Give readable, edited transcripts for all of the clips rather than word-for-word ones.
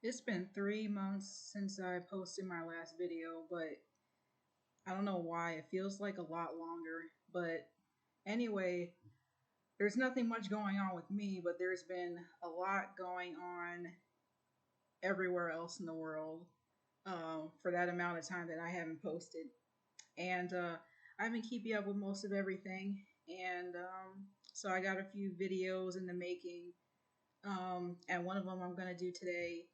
It's been 3 months since I posted my last video, but I don't know why. It feels like a lot longer. But anyway, there's nothing much going on with me, but there's been a lot going on everywhere else in the world for that amount of time that I haven't posted. And I've been keeping up with most of everything. And so I got a few videos in the making. And one of them I'm going to do today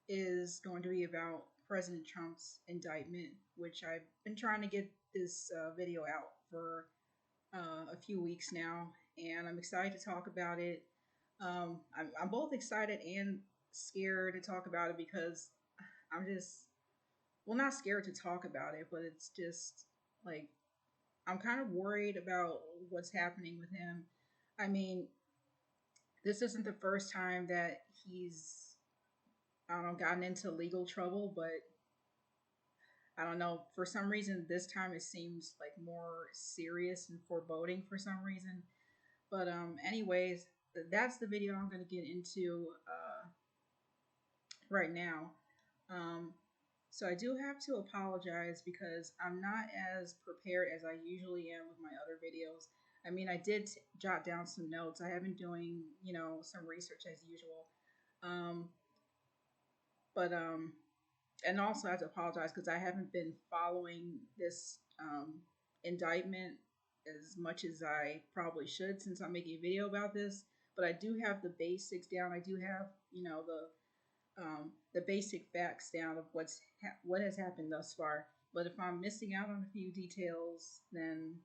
is going to be about President Trump's indictment, which I've been trying to get this video out for a few weeks now, and I'm excited to talk about it. I'm both excited and scared to talk about it because I'm just, well, not scared to talk about it, but it's just like I'm kind of worried about what's happening with him. I mean, this isn't the first time that he's, I don't know, gotten into legal trouble, but I don't know. For some reason, this time it seems like more serious and foreboding for some reason. But anyways, that's the video I'm going to get into right now. Um, so I do have to apologize because I'm not as prepared as I usually am with my other videos. I mean, I did jot down some notes. I have been doing, some research as usual. Um, but and also I have to apologize because I haven't been following this indictment as much as I probably should since I'm making a video about this. But I do have the basics down. I do have, the basic facts down of what has happened thus far. But if I'm missing out on a few details, then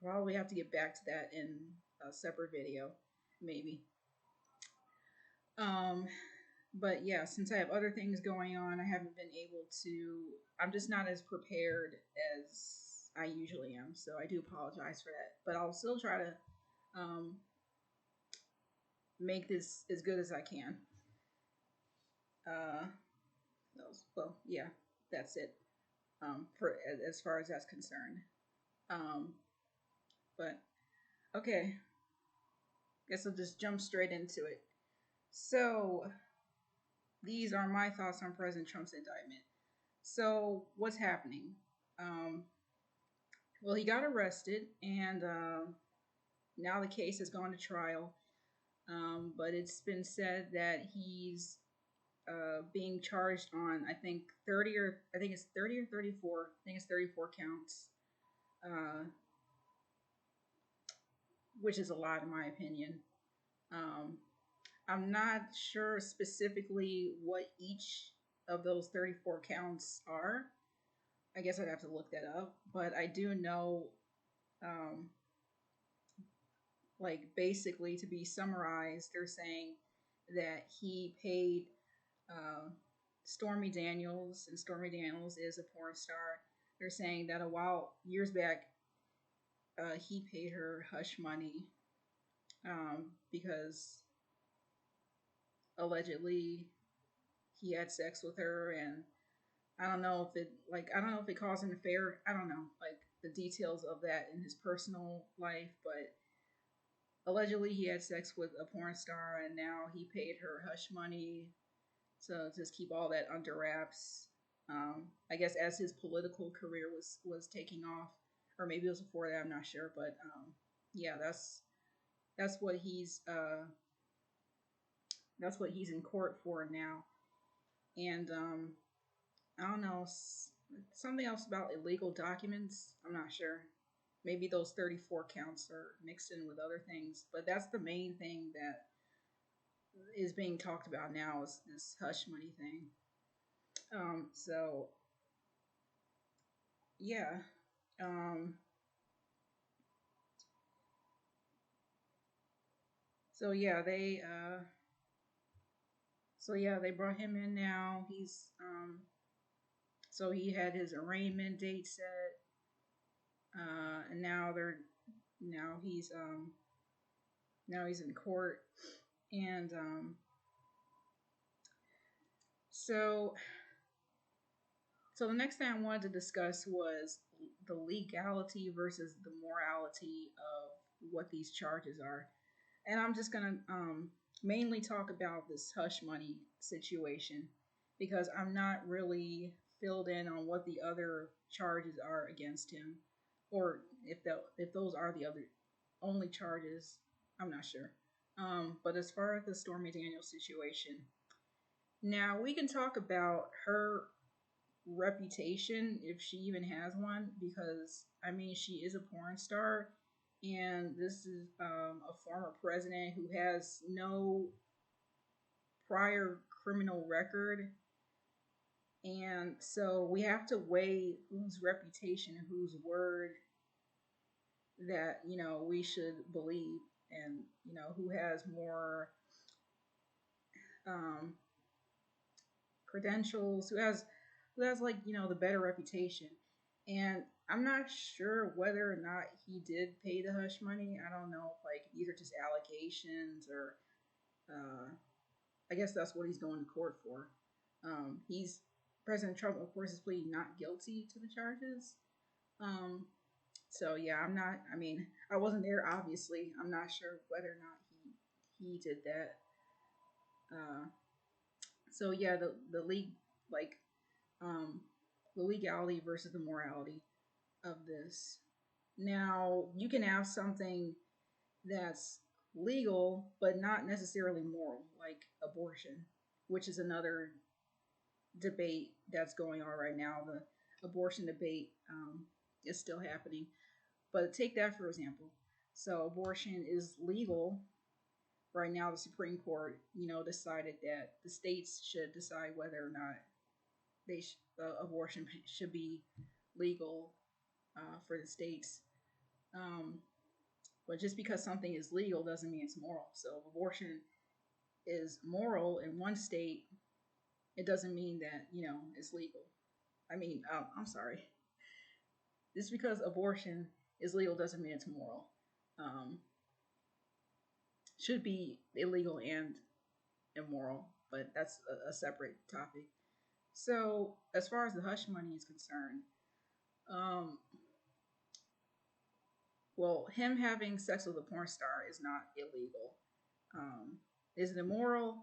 probably have to get back to that in a separate video, maybe. Um, but yeah, since I have other things going on, I haven't been able to. I'm just not as prepared as I usually am, so I do apologize for that. But I'll still try to um, make this as good as I can. Uh, well, yeah, that's it. For as far as that's concerned. Um, but okay, guess I'll just jump straight into it. So these are my thoughts on President Trump's indictment. So what's happening? Um, well, he got arrested, and now the case has gone to trial. But it's been said that he's being charged on, I think it's 30 or 34. I think it's 34 counts, uh, which is a lot in my opinion. Um, I'm not sure specifically what each of those 34 counts are. I guess I'd have to look that up, but I do know, um, like, basically, to be summarized, they're saying that he paid uh, Stormy Daniels, and Stormy Daniels is a porn star. They're saying that a while years back, he paid her hush money because allegedly he had sex with her, and I don't know if it caused an affair. I don't know like the details of that in his personal life, but allegedly he had sex with a porn star, and now he paid her hush money to just keep all that under wraps. I guess as his political career was taking off, or maybe it was before that. I'm not sure, but yeah, that's what he's in court for now. And I don't know, something else about illegal documents. I'm not sure. Maybe those 34 counts are mixed in with other things, but that's the main thing that is being talked about now is this hush money thing. So yeah, um, so yeah, they brought him in now. So he had his arraignment date set, and now he's in court, and so so the next thing I wanted to discuss was the legality versus the morality of what these charges are. And I'm just gonna mainly talk about this hush money situation because I'm not really filled in on what the other charges are against him, or if those are the other only charges. I'm not sure. But as far as the Stormy Daniels situation, now we can talk about her reputation if she even has one, because I mean she is a porn star, and this is a former president who has no prior criminal record. And so we have to weigh whose reputation and whose word that, we should believe, and, who has more um, credentials, who has like, the better reputation. And I'm not sure whether or not he did pay the hush money. I don't know if like these are just allegations, or uh, I guess that's what he's going to court for. He's President Trump, of course, is pleading not guilty to the charges. Um, so yeah, I'm not. I mean, I wasn't there. Obviously, I'm not sure whether or not he did that. Uh, so yeah, the league, like um, the legality versus the morality of this. Now you can have something that's legal but not necessarily moral, like abortion, which is another debate that's going on right now. The abortion debate is still happening. But take that for example. So abortion is legal right now. The Supreme Court, decided that the states should decide whether or not abortion should be legal for the states. Um, but just because something is legal doesn't mean it's moral. So if abortion is moral in one state, it doesn't mean that it's legal. I mean, I'm sorry. Just because abortion is legal doesn't mean it's moral. Um, should be illegal and immoral, but that's a separate topic. So, as far as the hush money is concerned, um, well, him having sex with a porn star is not illegal. Is it immoral?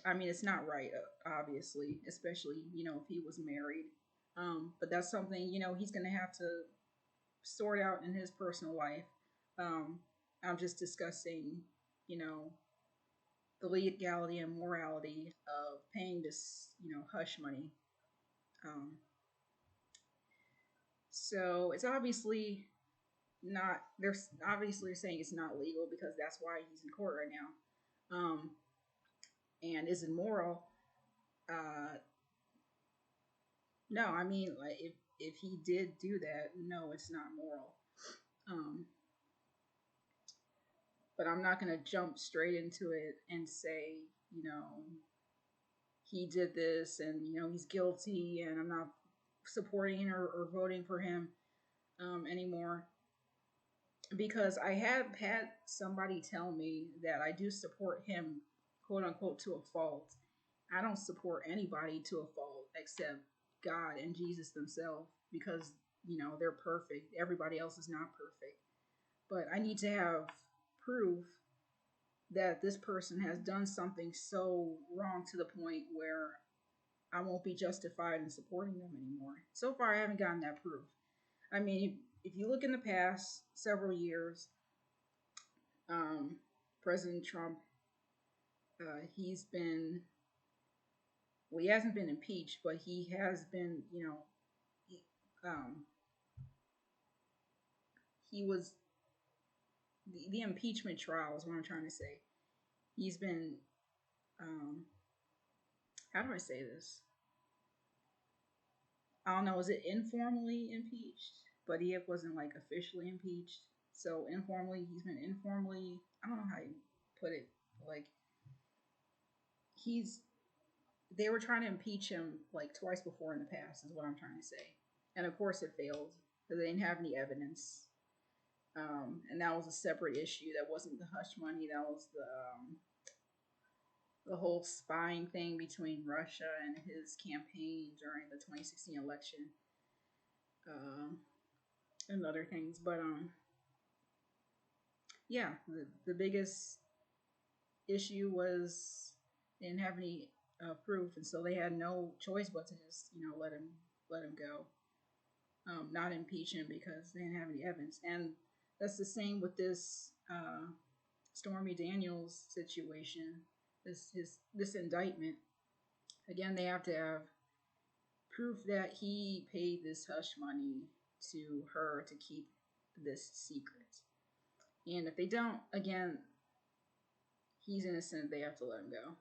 I mean, it's not right, obviously, especially if he was married. But that's something he's gonna have to sort out in his personal life. Um, I'm just discussing, you know, the legality and morality of paying this, hush money. Um, so it's obviously not. They're obviously saying it's not legal because that's why he's in court right now. And is it moral? Uh, no, I mean, like if he did do that, no, it's not moral. Um, but I'm not gonna jump straight into it and say, he did this and he's guilty, and I'm not supporting or voting for him anymore, because I have had somebody tell me that I do support him, quote unquote, to a fault. I don't support anybody to a fault except God and Jesus themselves, because they're perfect. Everybody else is not perfect. But I need to have proof that this person has done something so wrong to the point where I won't be justified in supporting them anymore. So far, I haven't gotten that proof. I mean, if you look in the past several years, um, President Trump, he's been, well, he hasn't been impeached, but he has been, he, um, he was, the impeachment trial is what I'm trying to say. He's been, um, how do I say this? I don't know, is it informally impeached? But he wasn't like officially impeached. So informally, he's been informally, I don't know how you put it, like he's they were trying to impeach him like twice before in the past, is what I'm trying to say. And of course it failed because they didn't have any evidence. And that was a separate issue. That wasn't the hush money. That was the whole spying thing between Russia and his campaign during the 2016 election, um, and other things. But yeah, the biggest issue was they didn't have any proof, and so they had no choice but to just let him go, not impeach him because they didn't have any evidence. And that's the same with this Stormy Daniels situation. This indictment again, they have to have proof that he paid this hush money to her to keep this secret. And if they don't, again, he's innocent. They have to let him go.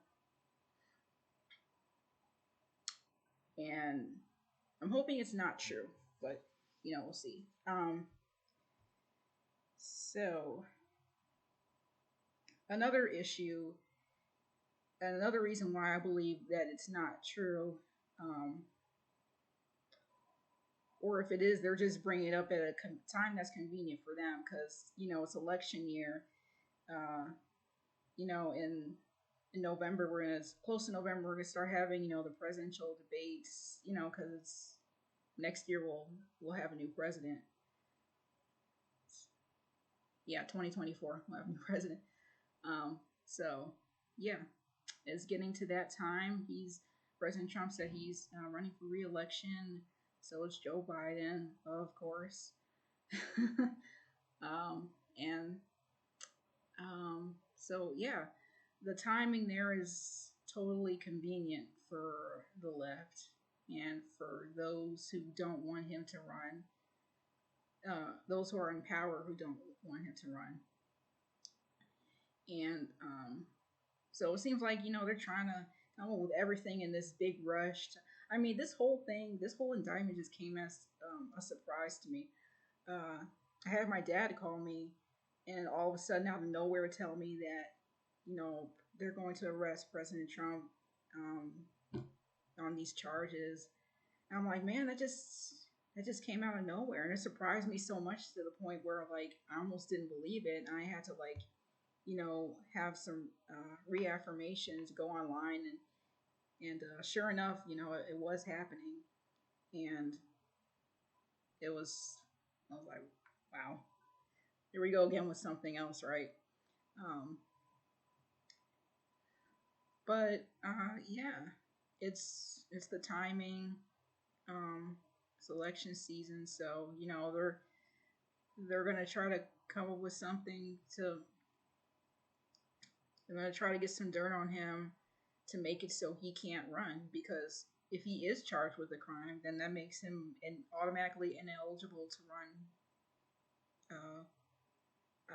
And I'm hoping it's not true, but we'll see. So another issue, another reason why I believe that it's not true, um, or if it is, they're just bringing it up at a time that's convenient for them because it's election year. Uh, in November we're gonna close to November we're gonna start having the presidential debates. Because it's next year we'll have a new president. Yeah, 2024 we'll have a new president. So yeah, it's getting to that time. President Trump said he's running for re-election. So is Joe Biden, of course. And so yeah, the timing there is totally convenient for the left and for those who don't want him to run. Those who are in power who don't want him to run. And so it seems like they're trying to come up with everything in this big rush. I mean, this whole thing, this whole indictment just came as a surprise to me. I had my dad call me, and all of a sudden, out of nowhere, tell me that they're going to arrest President Trump on these charges. And I'm like, man, that just came out of nowhere, and it surprised me so much to the point where like I almost didn't believe it, and I had to like have some reaffirmations, go online, and sure enough, it was happening, and it was. I was like, wow, here we go again with something else, right? Um, but yeah, it's the timing. It's election season, so they're gonna try to come up with something to. They're gonna try to get some dirt on him to make it so he can't run because if he is charged with a crime, then that makes him automatically ineligible to run.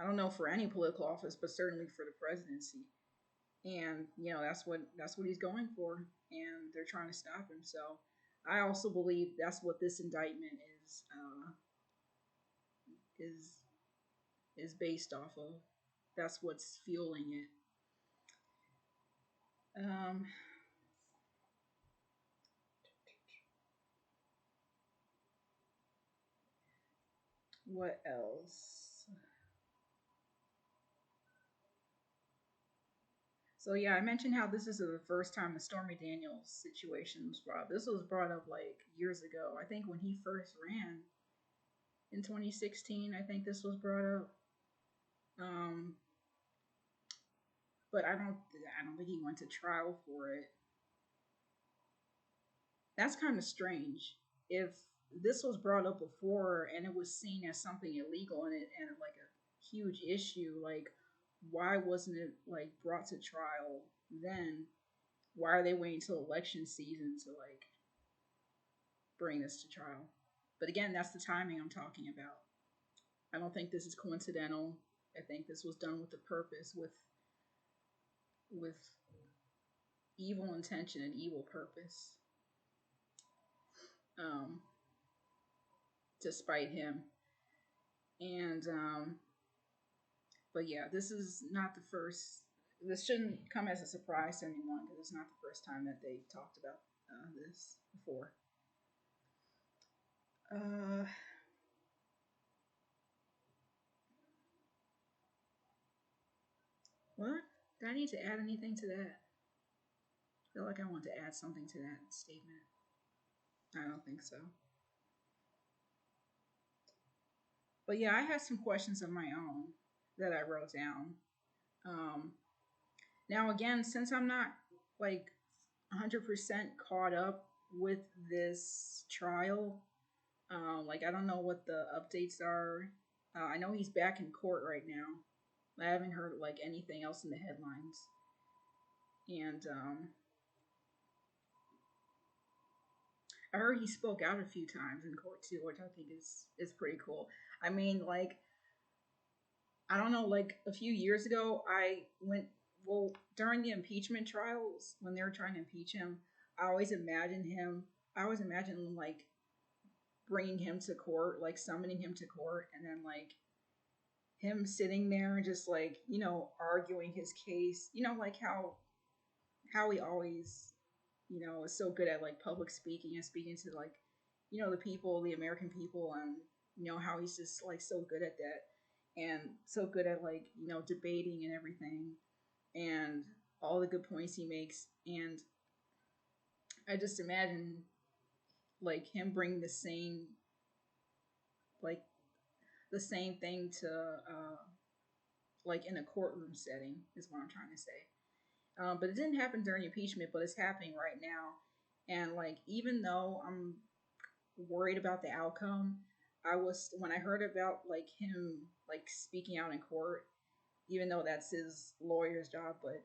I don't know for any political office, but certainly for the presidency. And that's what he's going for, and they're trying to stop him. So I also believe that's what this indictment is is based off of. That's what's fueling it. Um, what else? So yeah, I mentioned how this is the first time the Stormy Daniels situation was brought up. This was brought up like years ago. I think when he first ran in 2016, I think this was brought up. Um, but I don't think he went to trial for it. That's kind of strange. If this was brought up before and it was seen as something illegal and like a huge issue, like why wasn't it like brought to trial then? Why are they waiting till election season to like bring this to trial? But again, that's the timing I'm talking about. I don't think this is coincidental. I think this was done with a purpose, with evil intention and evil purpose, um, to spite him. And but yeah, this is not the first. This shouldn't come as a surprise to anyone because it's not the first time that they've talked about this before. Uh, what? Do I need to add anything to that? I feel like I want to add something to that statement. I don't think so. But yeah, I have some questions of my own that I wrote down. Um, Now, again, since I'm not like 100% caught up with this trial, like I don't know what the updates are. I know he's back in court right now. I haven't heard like anything else in the headlines, and I heard he spoke out a few times in court too, which I think is pretty cool. I mean, like I don't know, like a few years ago, I went, well, during the impeachment trials when they were trying to impeach him. I always imagined him. I always imagined like bringing him to court, like summoning him to court, and then like him sitting there and just like arguing his case. Like how he always is so good at like public speaking and speaking to like the people, the American people, and how he's just like so good at that and so good at like debating and everything and all the good points he makes. And I just imagine like him bring like the same thing to like in a courtroom setting is what I'm trying to say. But it didn't happen during impeachment, but it's happening right now. And like even though I'm worried about the outcome, I was when I heard about like him like speaking out in court, even though that's his lawyer's job, but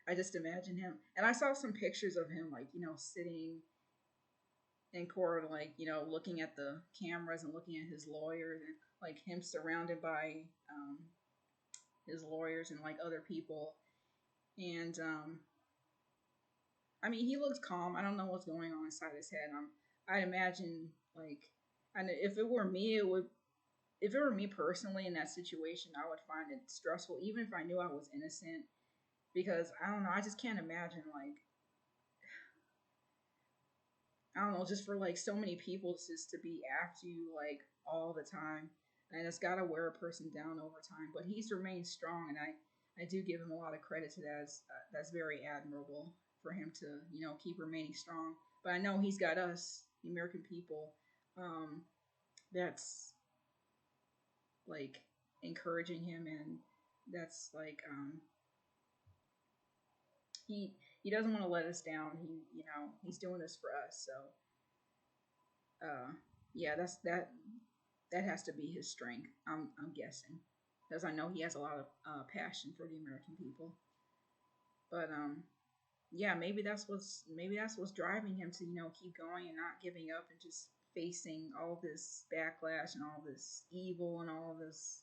I just imagine him. And I saw some pictures of him like sitting in court, like looking at the cameras and looking at his lawyers, and like him surrounded by his lawyers and like other people. And I mean, he looks calm. I don't know what's going on inside his head. I'd imagine like, and if it were me, it would. If it were me personally in that situation, I would find it stressful, even if I knew I was innocent, because I don't know. I just can't imagine like I don't know, just for like so many people just to be after you like all the time, and it's got to wear a person down over time. But he's remained strong, and I do give him a lot of credit to that. That's very admirable for him to keep remaining strong. But I know he's got us, the American people, that's like encouraging him, and that's like he doesn't want to let us down. He's doing this for us. So yeah, that has to be his strength. I'm guessing, because I know he has a lot of passion for the American people. But yeah, maybe that's what's driving him to keep going and not giving up and just facing all this backlash and all this evil and all this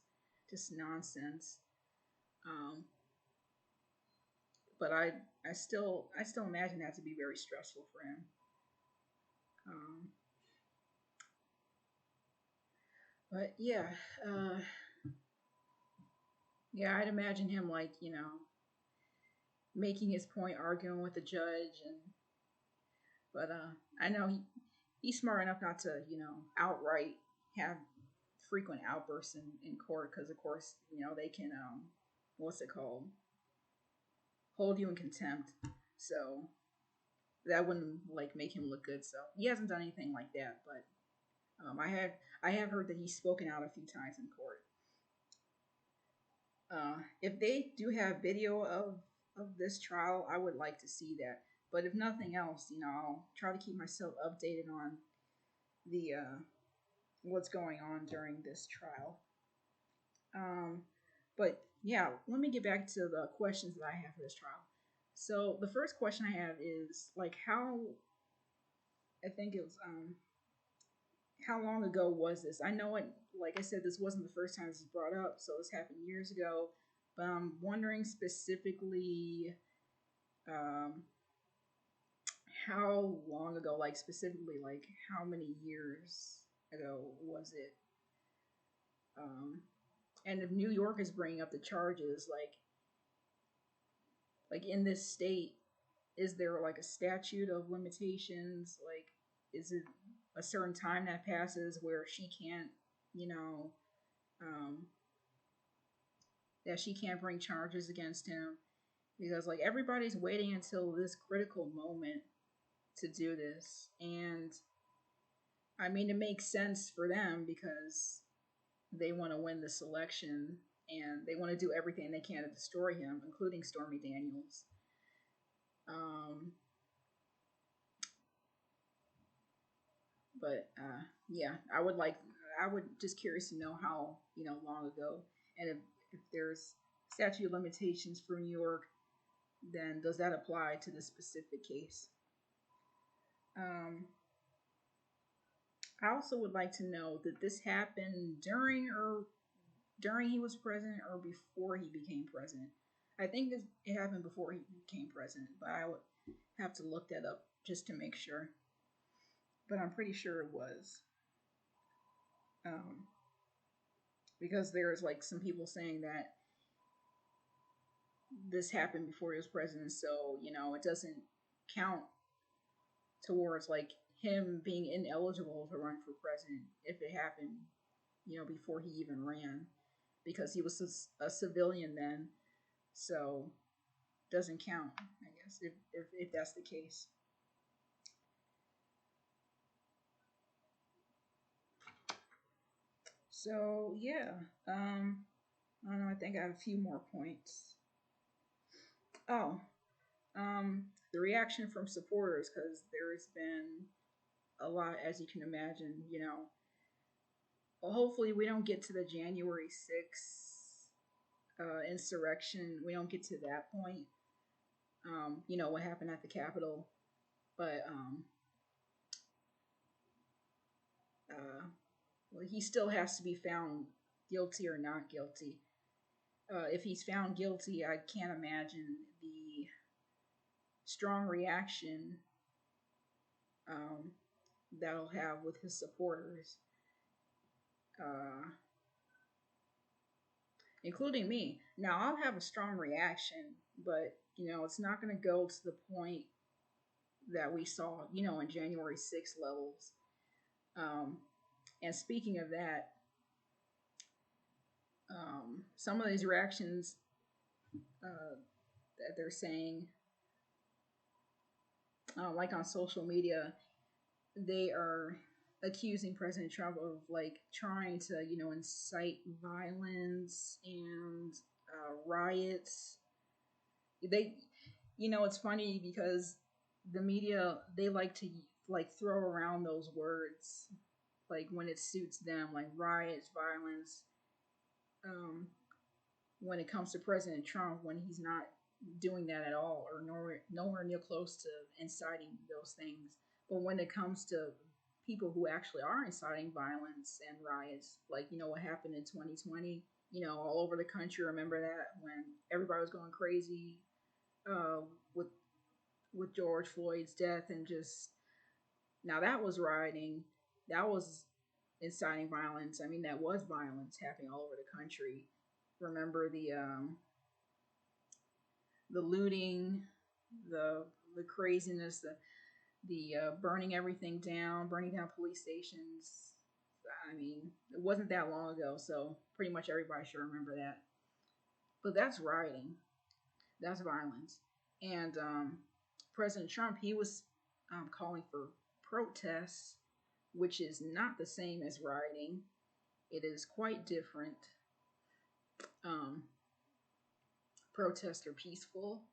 just nonsense. Um, but I still imagine that to be very stressful for him. Um, but yeah, uh, yeah, I'd imagine him like making his point, arguing with the judge, and but I know he's smart enough not to outright have frequent outbursts in court, because of course they can what's it called, hold you in contempt. So that wouldn't like make him look good. So he hasn't done anything like that, but I have heard that he's spoken out a few times in court. If they do have video of this trial, I would like to see that. But if nothing else, I'll try to keep myself updated on the what's going on during this trial. Um, but yeah, let me get back to the questions that I have for this trial. So the first question I have is like how I think it was how long ago was this? I know it, like I said, this wasn't the first time this was brought up, so this happened years ago. But I'm wondering specifically um, how long ago, like specifically, like how many years ago was it? Um, and if New York is bringing up the charges, like in this state, is there like a statute of limitations? Like, is it a certain time that passes where she can't, you know, um, that she can't bring charges against him? Because like everybody's waiting until this critical moment to do this, and I mean it makes sense for them because they want to win this election, and they want to do everything they can to destroy him, including Stormy Daniels. Um, but yeah, I would just curious to know how long ago, and if there's statute of limitations for New York, then does that apply to this specific case? Um, I also would like to know that this happened during he was president or before he became president. I think it happened before he became president, but I would have to look that up just to make sure. But I'm pretty sure it was. Um, because there's like some people saying that this happened before he was president, so it doesn't count towards like him being ineligible to run for president if it happened, before he even ran, because he was a civilian then, so doesn't count, I guess, if that's the case. So yeah, I don't know. I think I have a few more points. Oh, the reaction from supporters, because there's been a lot, as you can imagine. Well, hopefully we don't get to the January 6th insurrection. We don't get to that point. What happened at the Capitol, but well, he still has to be found guilty or not guilty. If he's found guilty, I can't imagine the strong reaction um, that'll have with his supporters, uh, including me. Now, I'll have a strong reaction, but it's not going to go to the point that we saw, in January 6th levels. Um, and speaking of that, some of these reactions that they're saying, like on social media, they are accusing President Trump of like trying to, incite violence and riots. They, it's funny because the media, they like to like throw around those words like when it suits them, like riots, violence. Um, when it comes to President Trump, when he's not doing that at all, or nowhere near close to inciting those things. But when it comes to people who actually are inciting violence and riots, like what happened in 2020, all over the country. Remember that when everybody was going crazy uh, with George Floyd's death, and just now that was rioting, that was inciting violence. I mean, that was violence happening all over the country. Remember the looting, the craziness, the burning everything down, burning down police stations. I mean, it wasn't that long ago, so pretty much everybody should remember that. But that's rioting. That's violence. And President Trump, he was calling for protests, which is not the same as rioting. It is quite different. Um, Protests are peaceful.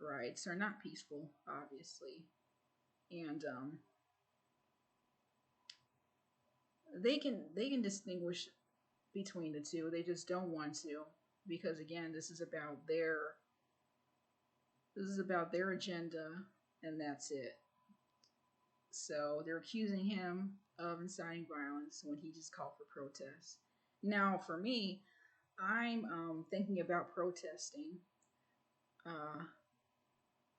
Riots are not peaceful, obviously. And they can distinguish between the two. They just don't want to, because again, this is about their agenda, and that's it. So they're accusing him of inciting violence when he just called for protests. Now, for me, I'm thinking about protesting. Uh,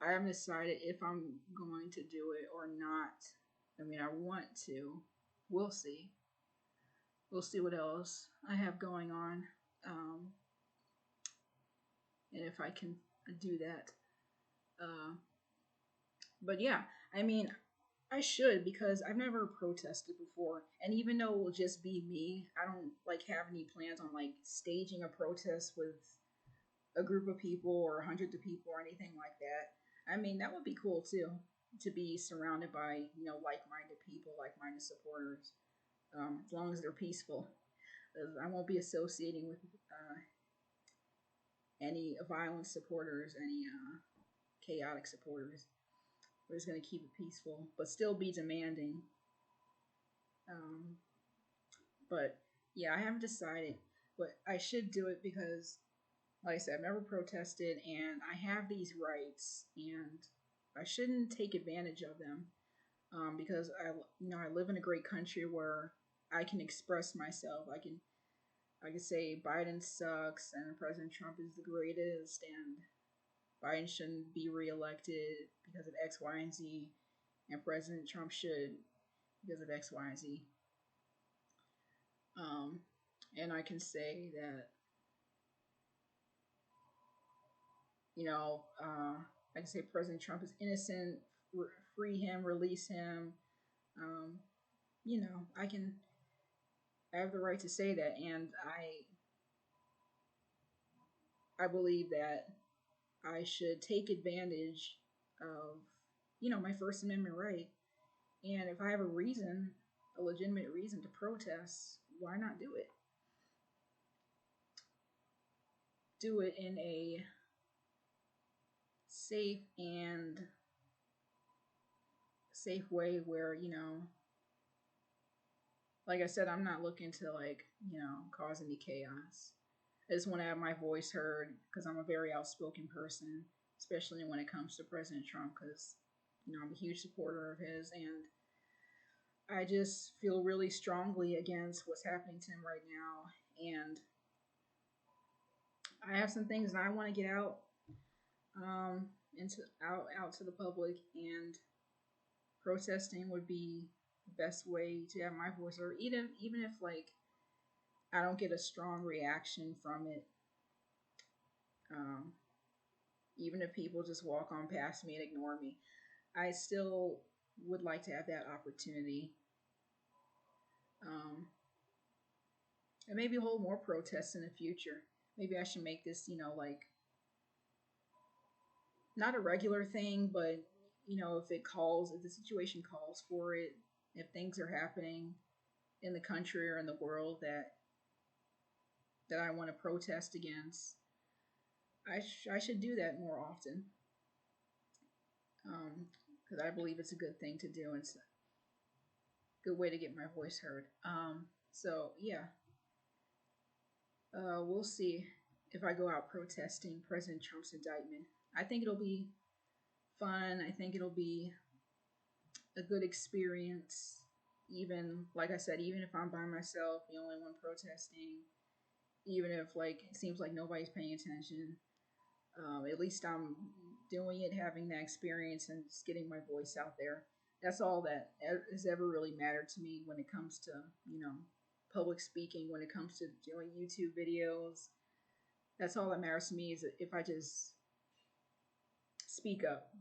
I haven't decided if I'm going to do it or not. I mean, I want to. We'll see. We'll see what else I have going on, um, and if I can do that. Uh, but yeah, I mean, I should, because I've never protested before, and even though it will just be me, I don't like have any plans on like staging a protest with a group of people or hundreds of people or anything like that. I mean, that would be cool too, to be surrounded by like-minded people, like-minded supporters, as long as they're peaceful. I won't be associating with any violent supporters, any chaotic supporters. We're just going to keep it peaceful, but still be demanding. Um, but yeah, I haven't decided, but I should do it because, like I said, I've never protested, and I have these rights, and I shouldn't take advantage of them. Because I live in a great country where I can express myself. I can say Biden sucks and President Trump is the greatest, and Biden shouldn't be reelected because of X, Y, and Z, and President Trump should because of X, Y, and Z. Um, and I can say that, I can say President Trump is innocent, free him, release him. Um, I can. I have the right to say that, and I believe that I should take advantage of, my First Amendment right. And if I have a legitimate reason to protest, why not do it? Do it in a safe way where, like I said, I'm not looking to cause any chaos. I just want to have my voice heard because I'm a very outspoken person, especially when it comes to President Trump, because I'm a huge supporter of his, and I just feel really strongly against what's happening to him right now, and I have some things that I want to get out, out to the public, and protesting would be the best way to have my voice heard, even if I don't get a strong reaction from it. Um, Even if people just walk on past me and ignore me, I still would like to have that opportunity. Um, and maybe hold more protests in the future. Maybe I should make this, not a regular thing, but if the situation calls for it, if things are happening in the country or in the world that I want to protest against, I should do that more often. Because I believe it's a good thing to do, and it's a good way to get my voice heard. So yeah, we'll see if I go out protesting President Trump's indictment. I think it'll be fun. I think it'll be a good experience. Even like I said, even if I'm by myself, the only one protesting, even if it seems like nobody's paying attention, at least I'm doing it, having that experience, and just getting my voice out there. That's all that has ever really mattered to me when it comes to public speaking. When it comes to doing YouTube videos, that's all that matters to me, is if I just speak up.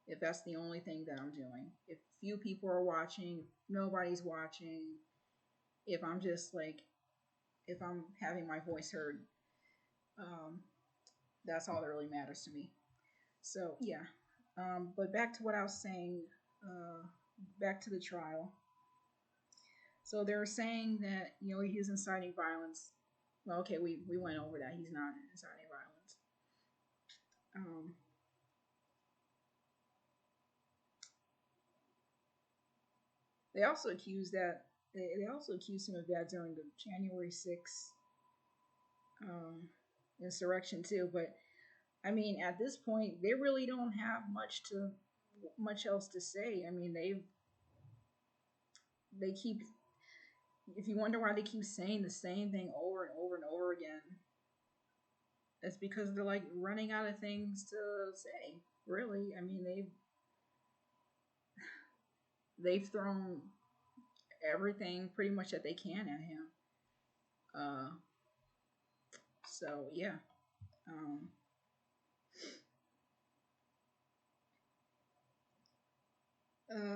If that's the only thing that I'm doing, if few people are watching, nobody's watching, if I'm just if I'm having my voice heard, um, that's all that really matters to me. So yeah, but back to what I was saying. Back to the trial. So they're saying that he's inciting violence. Well, okay, we went over that. He's not inciting violence. Um, they also accused him of that during the January 6th insurrection too. But I mean, at this point, they really don't have much else to say. I mean, they keep. If you wonder why they keep saying the same thing over and over and over again, it's because they're running out of things to say. Really, I mean, they've thrown everything pretty much that they can at him. Uh, so yeah. Um,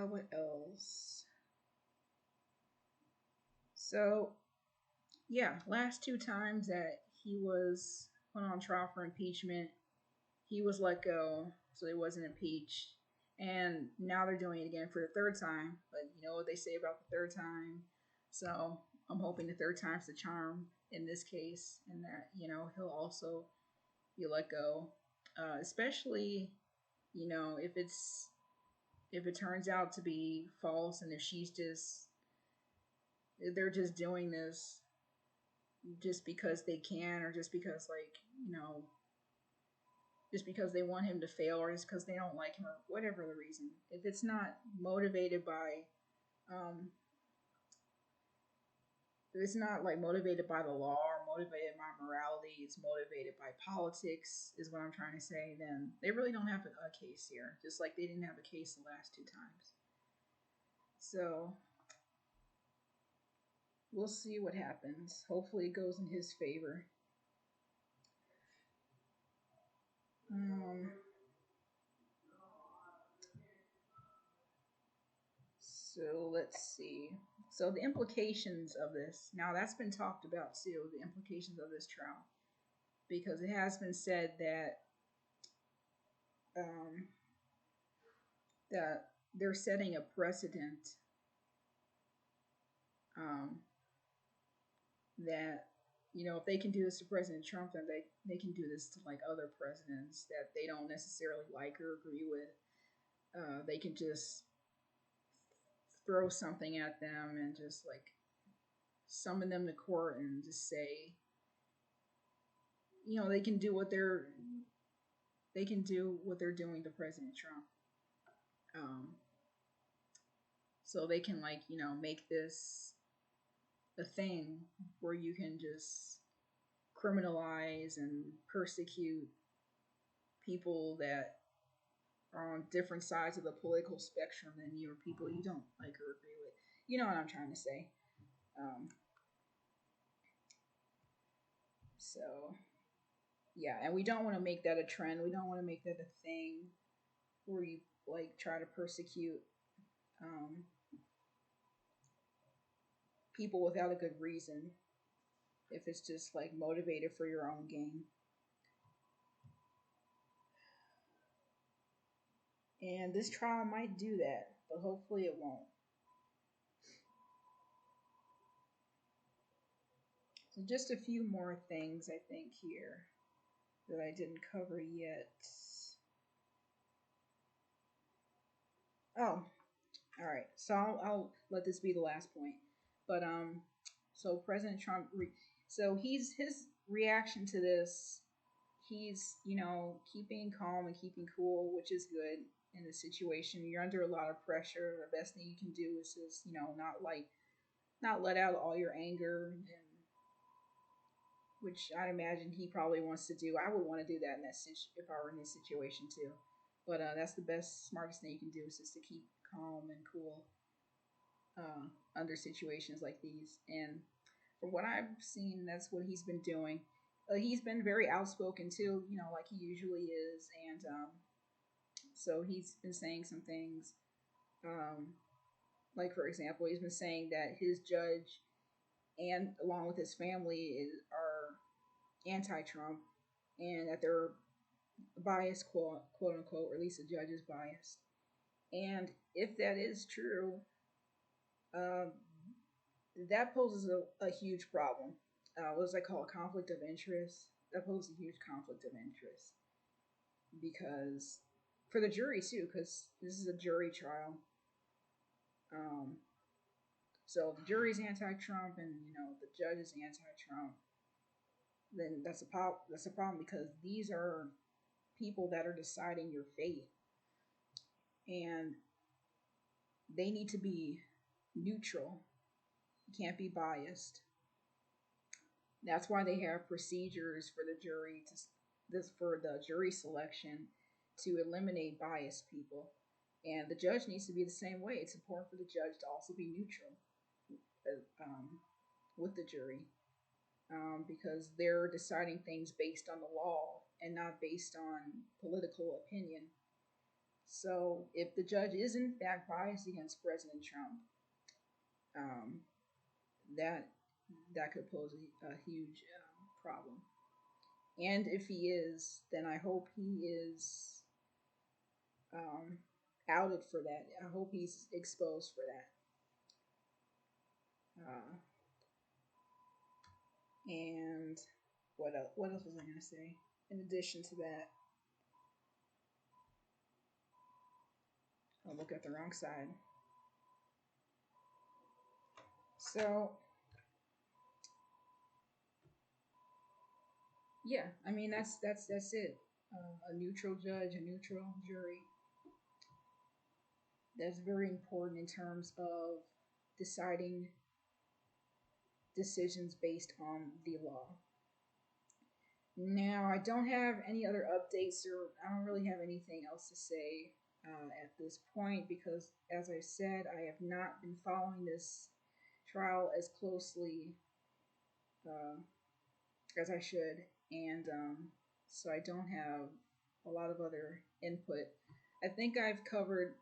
what else? So yeah, last two times that he was put on trial for impeachment, he was let go, so he wasn't impeached. And now they're doing it again for the third time. But you know what they say about the third time. So I'm hoping the third time's the charm in this case, and that he'll also be let go, especially if it turns out to be false, and if they're just doing this just because they can, or just because just because they want him to fail, or just because they don't like him, or whatever the reason. If it's not motivated by um, if it's not like motivated by the law or motivated by morality, it's motivated by politics, is what I'm trying to say, then they really don't have a case here. Just like they didn't have a case the last two times. So we'll see what happens. Hopefully it goes in his favor. Um, so let's see. So the implications of this. Now that's been talked about too, the implications of this trial. Because it has been said um, that they're setting a precedent, um, that if they can do this to President Trump, then they can do this to like other presidents that they don't necessarily like or agree with. They can just throw something at them and just like summon them to court and just say, they can do what they're doing to President Trump. Um, so they can make this a thing where you can just criminalize and persecute people that are on different sides of the political spectrum than you, or people you don't like or agree with. You know what I'm trying to say. Um, so yeah, and we don't want to make that a trend. We don't want to make that a thing where you like try to persecute um, people without a good reason, if it's just like motivated for your own gain. And this trial might do that, but hopefully it won't. So just a few more things I think here that I didn't cover yet. Oh, all right. So I'll let this be the last point. But so President Trump, so his reaction to this, he's keeping calm and keeping cool, which is good in this situation. You're under a lot of pressure. The best thing you can do is just not let out all your anger, and which I'd imagine he probably wants to do. I would want to do that in that if I were in this situation too. But that's the best, smartest thing you can do, is just to keep calm and cool under situations like these. And from what I've seen, that's what he's been doing. He's been very outspoken too, like he usually is. And so he's been saying some things, like for example, he's been saying that his judge, and along with his family, are anti-Trump, and that they're biased, quote unquote, or at least the judge is biased. And if that is true, um, that poses a huge problem. What does that call a conflict of interest? That poses a huge conflict of interest, because for the jury too, because this is a jury trial. Um, so if the jury's anti-Trump, and the judge is anti-Trump, then that's a problem. That's a problem, because these are people that are deciding your fate, and they need to be neutral. You can't be biased. That's why they have procedures for the jury for the jury selection, to eliminate biased people. And the judge needs to be the same way. It's important for the judge to also be neutral with the jury, because they're deciding things based on the law and not based on political opinion. So if the judge is in fact biased against President Trump, um, that could pose a huge problem. And if he is, then I hope he is um, outed for that. I hope he's exposed for that. And what else? What else was I gonna say? In addition to that, I'll look at the wrong side. So yeah, I mean that's it. A neutral judge, a neutral jury. That's very important in terms of deciding decisions based on the law. Now, I don't have any other updates, or I don't really have anything else to say at this point because, as I said, I have not been following this trial as closely uh, as I should, and so I don't have a lot of other input. I think I've covered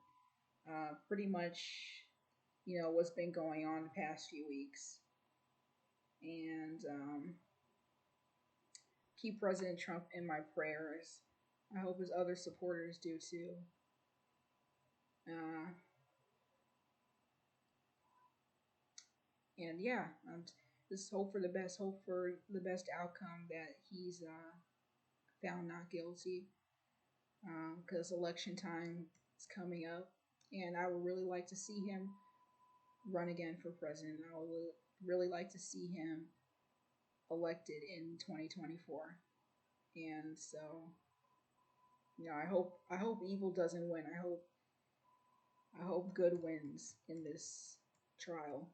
pretty much, what's been going on the past few weeks, and keep President Trump in my prayers. I hope his other supporters do too. Uh, and yeah, just hope for the best. Hope for the best outcome that he's found not guilty. Because election time is coming up, and I would really like to see him run again for president. I would really like to see him elected in 2024. And so, I hope evil doesn't win. I hope good wins in this trial.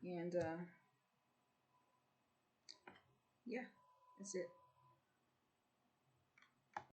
And yeah, that's it.